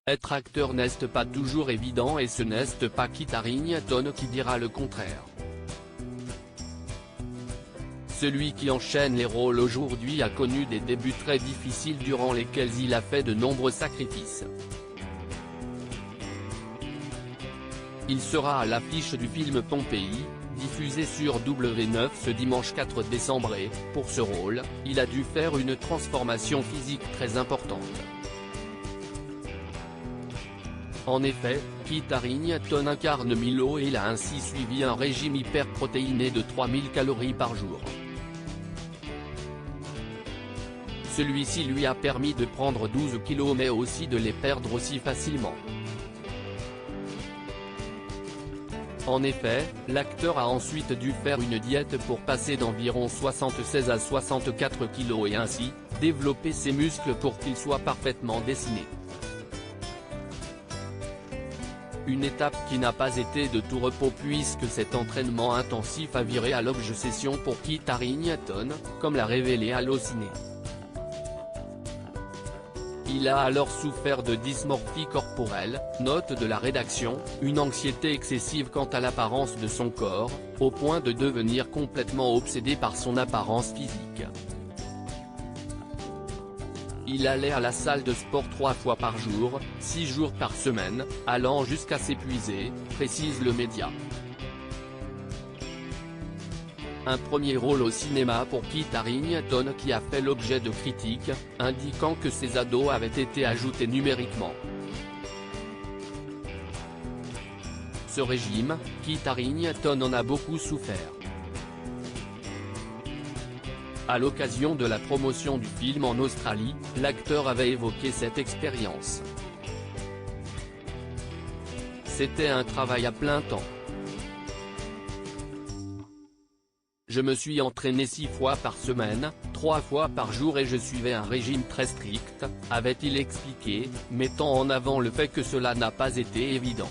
Être acteur n'est pas toujours évident et ce n'est pas Kit Harington qui dira le contraire. Celui qui enchaîne les rôles aujourd'hui a connu des débuts très difficiles durant lesquels il a fait de nombreux sacrifices. Il sera à l'affiche du film Pompéi, diffusé sur W9 ce dimanche 4 décembre et, pour ce rôle, il a dû faire une transformation physique très importante. En effet, Kit Harington incarne Milo et il a ainsi suivi un régime hyperprotéiné de 3000 calories par jour. Celui-ci lui a permis de prendre 12 kilos mais aussi de les perdre aussi facilement. En effet, l'acteur a ensuite dû faire une diète pour passer d'environ 76 à 64 kilos et ainsi, développer ses muscles pour qu'ils soient parfaitement dessinés. Une étape qui n'a pas été de tout repos puisque cet entraînement intensif a viré à l'obsession pour Kit Harington, comme l'a révélé Allociné. Il a alors souffert de dysmorphie corporelle, note de la rédaction, une anxiété excessive quant à l'apparence de son corps, au point de devenir complètement obsédé par son apparence physique. Il allait à la salle de sport 3 fois par jour, 6 jours par semaine, allant jusqu'à s'épuiser, précise le média. Un premier rôle au cinéma pour Kit Harington qui a fait l'objet de critiques, indiquant que ses ados avaient été ajoutés numériquement. Ce régime, Kit Harington en a beaucoup souffert. À l'occasion de la promotion du film en Australie, l'acteur avait évoqué cette expérience. C'était un travail à plein temps. Je me suis entraîné 6 fois par semaine, 3 fois par jour et je suivais un régime très strict, avait-il expliqué, mettant en avant le fait que cela n'a pas été évident.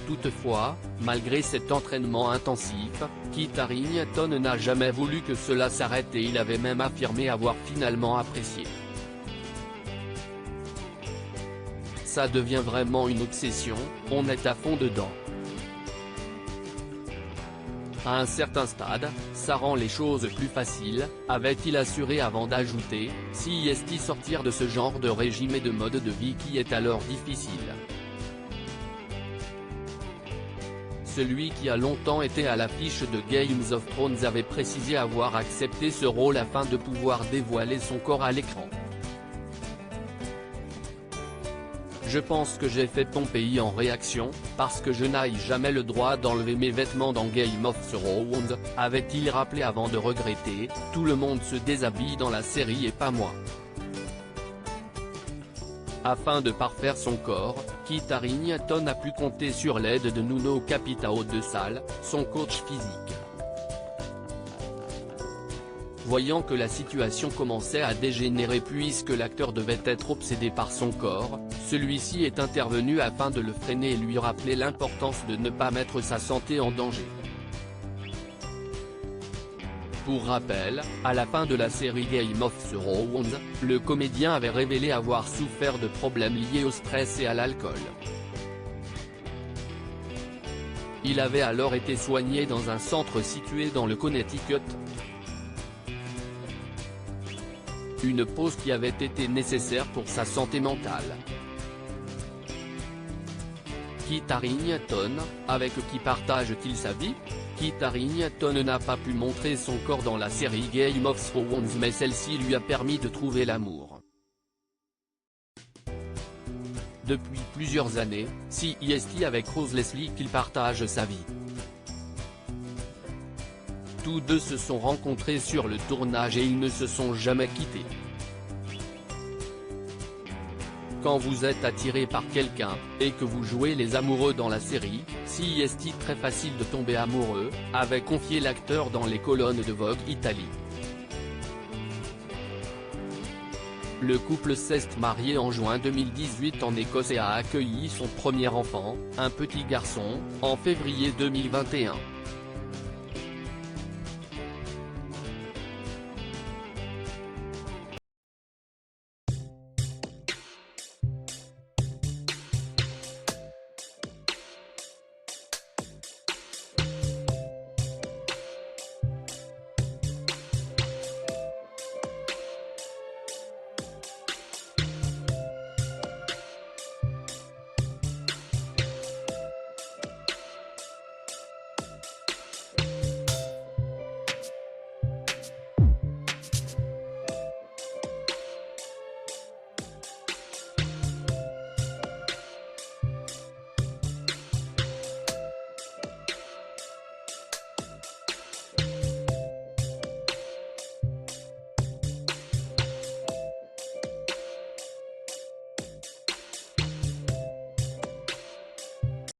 Toutefois, malgré cet entraînement intensif, Kit Harington n'a jamais voulu que cela s'arrête et il avait même affirmé avoir finalement apprécié. Ça devient vraiment une obsession, on est à fond dedans. À un certain stade, ça rend les choses plus faciles, avait-il assuré avant d'ajouter, si est sortir de ce genre de régime et de mode de vie qui est alors difficile. Celui qui a longtemps été à l'affiche de Game of Thrones avait précisé avoir accepté ce rôle afin de pouvoir dévoiler son corps à l'écran. Je pense que j'ai fait Pompéi en réaction, parce que je n'ai jamais le droit d'enlever mes vêtements dans Game of Thrones, avait-il rappelé avant de regretter, tout le monde se déshabille dans la série et pas moi. Afin de parfaire son corps, Kit Harington a pu compter sur l'aide de Nuno Capitão de Sal, son coach physique. Voyant que la situation commençait à dégénérer puisque l'acteur devait être obsédé par son corps, celui-ci est intervenu afin de le freiner et lui rappeler l'importance de ne pas mettre sa santé en danger. Pour rappel, à la fin de la série Game of Thrones, le comédien avait révélé avoir souffert de problèmes liés au stress et à l'alcool. Il avait alors été soigné dans un centre situé dans le Connecticut. Une pause qui avait été nécessaire pour sa santé mentale. Kit Harington, avec qui partage-t-il sa vie? Kit Harington n'a pas pu montrer son corps dans la série Game of Thrones mais celle-ci lui a permis de trouver l'amour. Depuis plusieurs années, c'est avec Rose Leslie qu'il partage sa vie. Tous deux se sont rencontrés sur le tournage et ils ne se sont jamais quittés. Quand vous êtes attiré par quelqu'un, et que vous jouez les amoureux dans la série, c'est très facile de tomber amoureux, avait confié l'acteur dans les colonnes de Vogue Italie. Le couple s'est marié en juin 2018 en Écosse et a accueilli son premier enfant, un petit garçon, en février 2021.